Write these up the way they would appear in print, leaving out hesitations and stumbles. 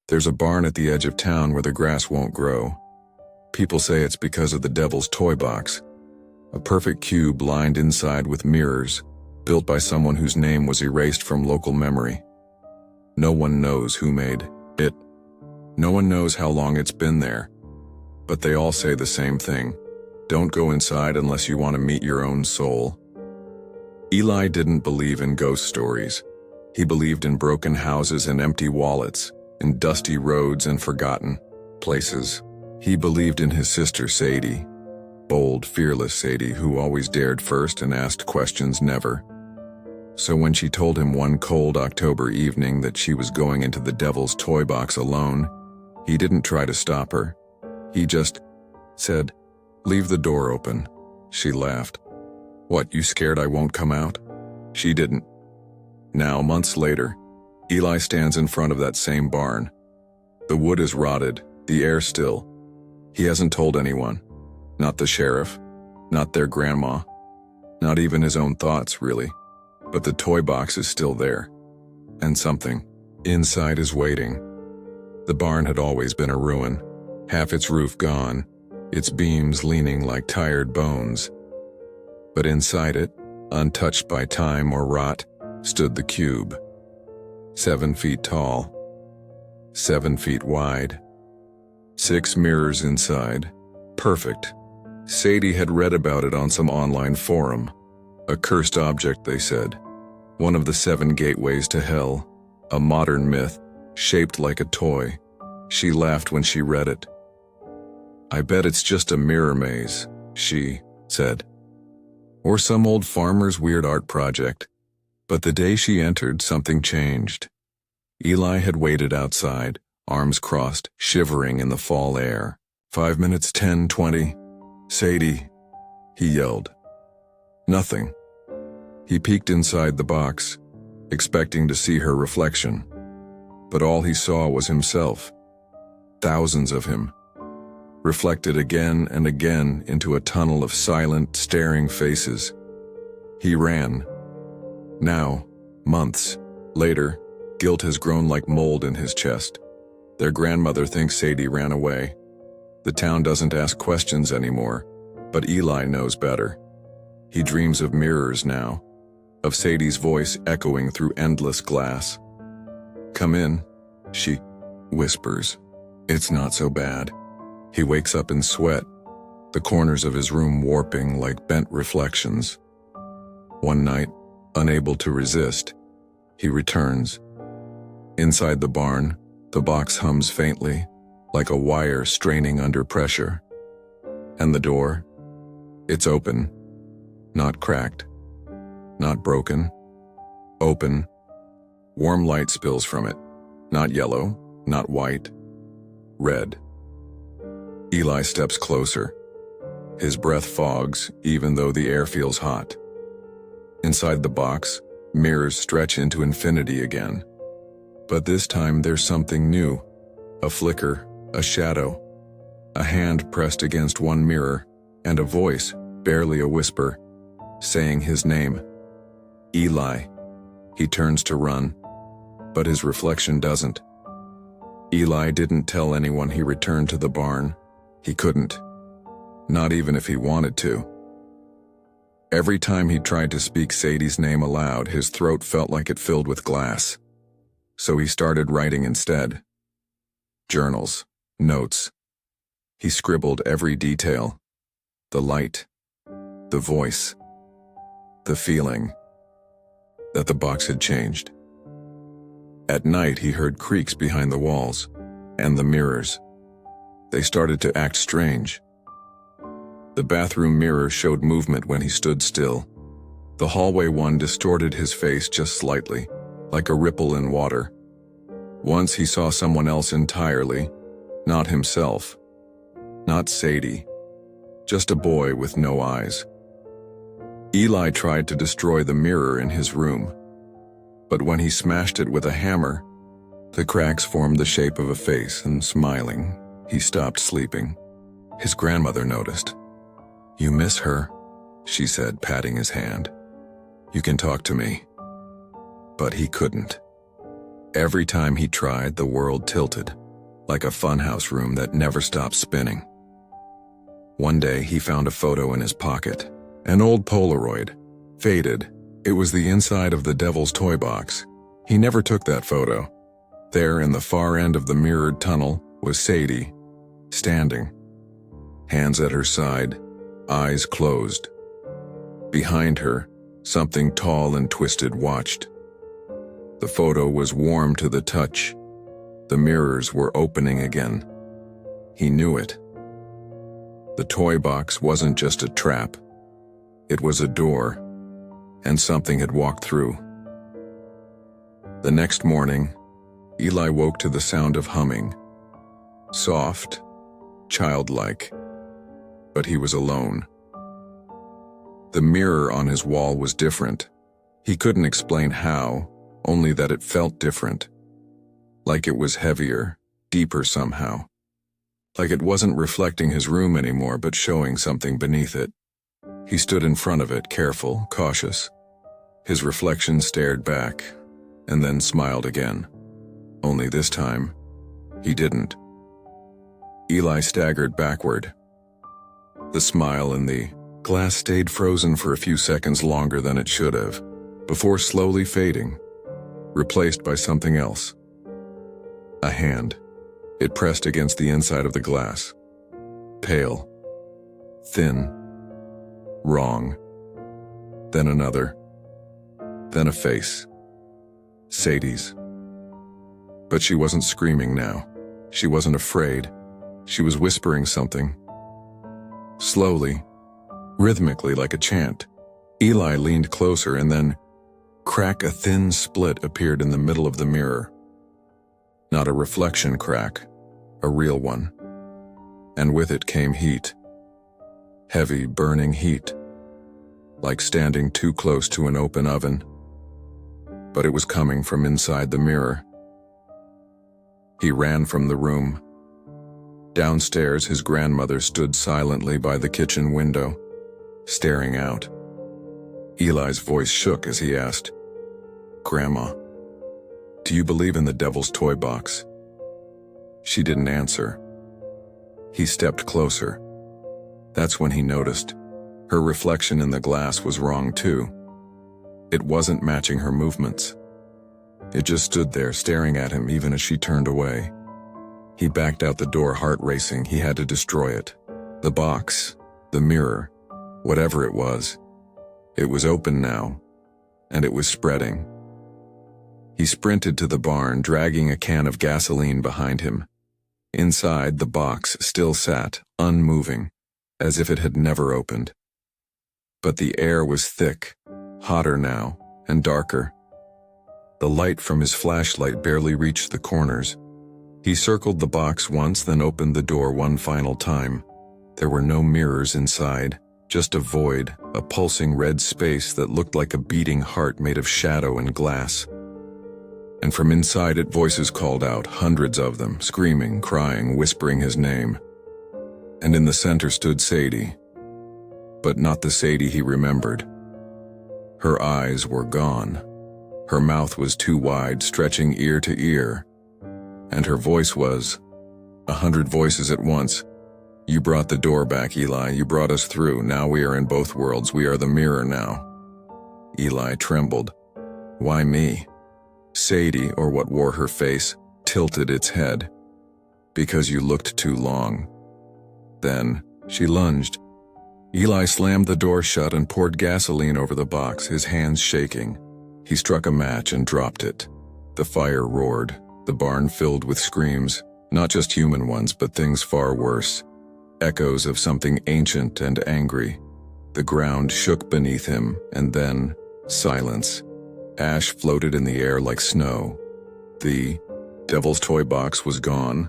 There's a barn at the edge of town where the grass won't grow. People say it's because of the devil's toy box, a perfect cube lined inside with mirrors, built by someone whose name was erased from local memory. No one knows who made it. No one knows how long it's been there. But they all say the same thing: don't go inside unless you want to meet your own soul. Eli didn't believe in ghost stories. He believed in broken houses and empty wallets, in dusty roads and forgotten places. He believed in his sister Sadie, bold, fearless Sadie who always dared first and asked questions never. So when she told him one cold October evening that she was going into the devil's toy box alone, he didn't try to stop her. He just said, "Leave the door open." She laughed. "What, you scared I won't come out?" She didn't. Now, months later, Eli stands in front of that same barn. The wood is rotted, the air still. He hasn't told anyone. Not the sheriff, not their grandma, not even his own thoughts, really. But the toy box is still there. And something inside is waiting. The barn had always been a ruin, half its roof gone, its beams leaning like tired bones. But inside it, untouched by time or rot, stood the cube. 7 feet tall, 7 feet wide, 6 mirrors inside. Perfect. Sadie had read about it on some online forum. A cursed object, they said. One of the 7 gateways to hell. A modern myth, shaped like a toy. She laughed when she read it. "I bet it's just a mirror maze," she said. "Or some old farmer's weird art project." But the day she entered, something changed. Eli had waited outside, arms crossed, shivering in the fall air. 5 minutes, 10, 20. "Sadie," he yelled. Nothing. He peeked inside the box, expecting to see her reflection. But all he saw was himself. Thousands of him, reflected again and again into a tunnel of silent, staring faces. He ran. Now, months later, guilt has grown like mold in his chest. Their grandmother thinks Sadie ran away. The town doesn't ask questions anymore, but Eli knows better. He dreams of mirrors now, of Sadie's voice echoing through endless glass. "Come in," she whispers. It's not so bad. He wakes up in sweat, the corners of his room warping like bent reflections. One night, unable to resist, he returns. Inside the barn, the box hums faintly, like a wire straining under pressure. And the door? It's open. Not cracked. Not broken. Open. Warm light spills from it. Not yellow, not white. Red. Eli steps closer. His breath fogs, even though the air feels hot. Inside the box, mirrors stretch into infinity again. But this time there's something new. A flicker, a shadow, a hand pressed against one mirror, and a voice, barely a whisper, saying his name. Eli. He turns to run, but his reflection doesn't. Eli didn't tell anyone he returned to the barn. He couldn't. Not even if he wanted to. Every time he tried to speak Sadie's name aloud, his throat felt like it filled with glass. So he started writing instead. Journals, notes. He scribbled every detail. The light, the voice, the feeling that the box had changed. At night, he heard creaks behind the walls and the mirrors. They started to act strange. The bathroom mirror showed movement when he stood still. The hallway one distorted his face just slightly, like a ripple in water. Once he saw someone else entirely, not himself, not Sadie, just a boy with no eyes. Eli tried to destroy the mirror in his room, but when he smashed it with a hammer, the cracks formed the shape of a face, and smiling, he stopped sleeping. His grandmother noticed. "You miss her," she said, patting his hand. "You can talk to me." But he couldn't. Every time he tried, the world tilted, like a funhouse room that never stopped spinning. One day, he found a photo in his pocket. An old Polaroid. Faded. It was the inside of the devil's toy box. He never took that photo. There, in the far end of the mirrored tunnel, was Sadie, standing. Hands at her side, eyes closed. Behind her, something tall and twisted watched. The photo was warm to the touch. The mirrors were opening again. He knew it. The toy box wasn't just a trap. It was a door, and something had walked through. The next morning, Eli woke to the sound of humming. Soft, childlike, but he was alone. The mirror on his wall was different. He couldn't explain how, only that it felt different. Like it was heavier, deeper somehow. Like it wasn't reflecting his room anymore, but showing something beneath it. He stood in front of it, careful, cautious. His reflection stared back, and then smiled again. Only this time, he didn't. Eli staggered backward. The smile in the glass stayed frozen for a few seconds longer than it should have, before slowly fading, replaced by something else. A hand. It pressed against the inside of the glass. Pale. Thin. Wrong. Then another. Then a face. Sadie's. But she wasn't screaming now. She wasn't afraid. She was whispering something. Slowly, rhythmically like a chant. Eli leaned closer and then, crack, a thin split appeared in the middle of the mirror. Not a reflection crack, a real one. And with it came heat. Heavy, burning heat. Like standing too close to an open oven. But it was coming from inside the mirror. He ran from the room. Downstairs, his grandmother stood silently by the kitchen window, staring out. Eli's voice shook as he asked, "Grandma, do you believe in the devil's toy box?" She didn't answer. He stepped closer. That's when he noticed. Her reflection in the glass was wrong too. It wasn't matching her movements. It just stood there staring at him even as she turned away. He backed out the door, heart racing. He had to destroy it. The box, the mirror, whatever it was open now, and it was spreading. He sprinted to the barn, dragging a can of gasoline behind him. Inside, the box still sat, unmoving, as if it had never opened. But the air was thick, hotter now, and darker. The light from his flashlight barely reached the corners. He circled the box once, then opened the door one final time. There were no mirrors inside, just a void, a pulsing red space that looked like a beating heart made of shadow and glass. And from inside it, voices called out, hundreds of them, screaming, crying, whispering his name. And in the center stood Sadie. But not the Sadie he remembered. Her eyes were gone. Her mouth was too wide, stretching ear to ear. And her voice was 100 voices at once. "You brought the door back, Eli. You brought us through. Now we are in both worlds. We are the mirror now." Eli trembled. Why me? Sadie, or what wore her face, tilted its head. "Because you looked too long." Then she lunged. Eli slammed the door shut and poured gasoline over the box, his hands shaking. He struck a match and dropped it. The fire roared. The barn filled with screams, not just human ones, but things far worse. Echoes of something ancient and angry. The ground shook beneath him, and then silence. Ash floated in the air like snow. The devil's toy box was gone,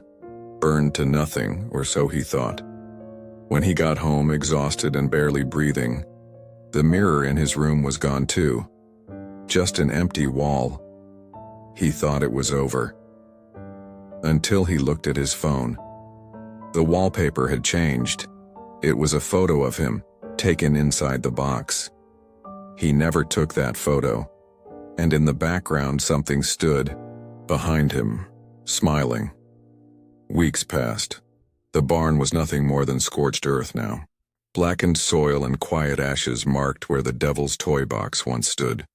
burned to nothing, or so he thought. When he got home, exhausted and barely breathing, the mirror in his room was gone too. Just an empty wall. He thought it was over. Until he looked at his phone. The wallpaper had changed. It was a photo of him, taken inside the box. He never took that photo. And in the background something stood, Behind him, smiling. Weeks passed. The barn was nothing more than scorched earth now. Blackened soil and quiet ashes marked where the devil's toy box once stood.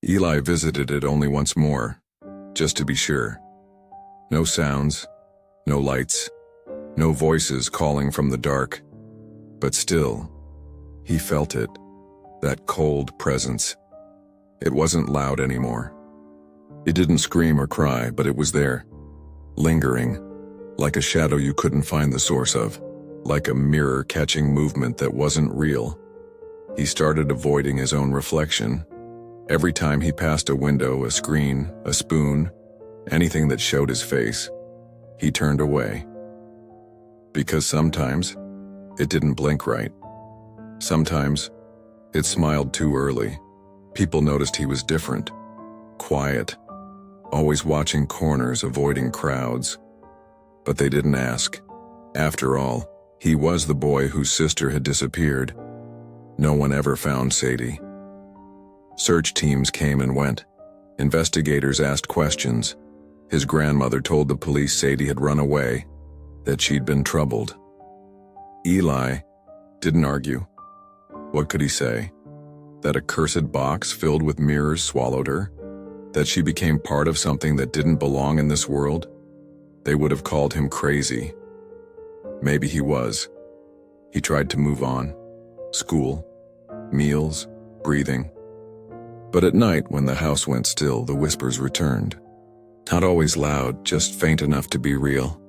Eli visited it only once more, just to be sure. No sounds, no lights, no voices calling from the dark. But still, he felt it, that cold presence. It wasn't loud anymore. It didn't scream or cry, but it was there, lingering, like a shadow you couldn't find the source of, like a mirror catching movement that wasn't real. He started avoiding his own reflection. Every time he passed a window, a screen, a spoon, anything that showed his face, he turned away. Because sometimes, it didn't blink right. Sometimes, it smiled too early. People noticed he was different, quiet, always watching corners, avoiding crowds. But they didn't ask. After all, he was the boy whose sister had disappeared. No one ever found Sadie. Search teams came and went. Investigators asked questions. His grandmother told the police Sadie had run away, that she'd been troubled. Eli didn't argue. What could he say? That a cursed box filled with mirrors swallowed her? That she became part of something that didn't belong in this world? They would have called him crazy. Maybe he was. He tried to move on. School, meals, breathing. But at night, when the house went still, the whispers returned. Not always loud, just faint enough to be real.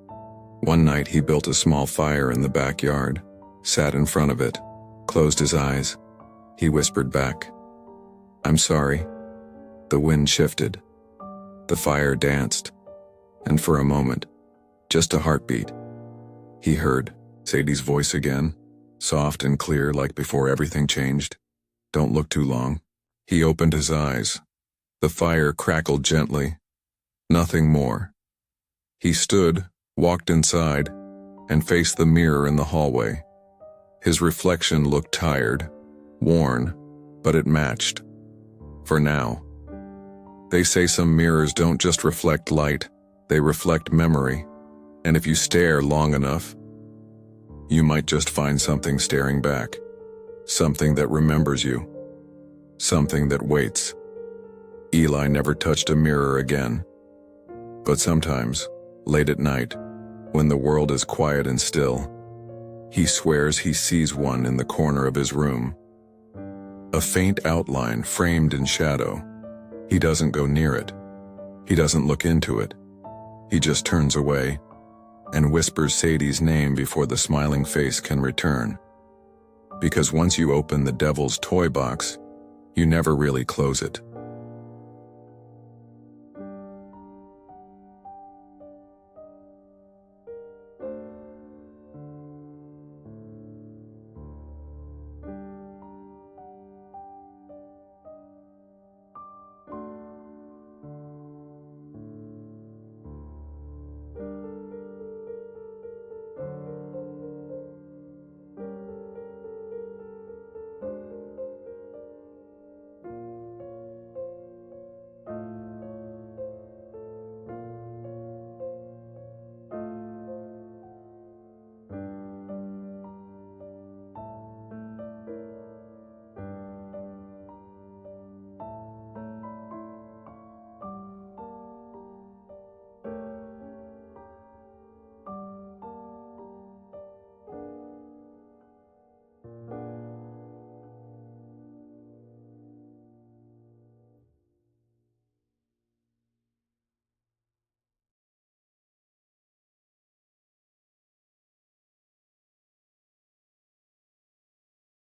One night he built a small fire in the backyard, sat in front of it, closed his eyes. He whispered back, "I'm sorry." The wind shifted. The fire danced. And for a moment, just a heartbeat, he heard Sadie's voice again, soft and clear like before everything changed. "Don't look too long." He opened his eyes. The fire crackled gently. Nothing more. He stood, walked inside, and faced the mirror in the hallway. His reflection looked tired, worn, but it matched. For now. They say some mirrors don't just reflect light, they reflect memory. And if you stare long enough, you might just find something staring back. Something that remembers you. Something that waits. Eli never touched a mirror again. But sometimes, late at night, when the world is quiet and still, he swears he sees one in the corner of his room. A faint outline framed in shadow. He doesn't go near it. He doesn't look into it. He just turns away and whispers Sadie's name before the smiling face can return. Because once you open the devil's toy box, you never really close it.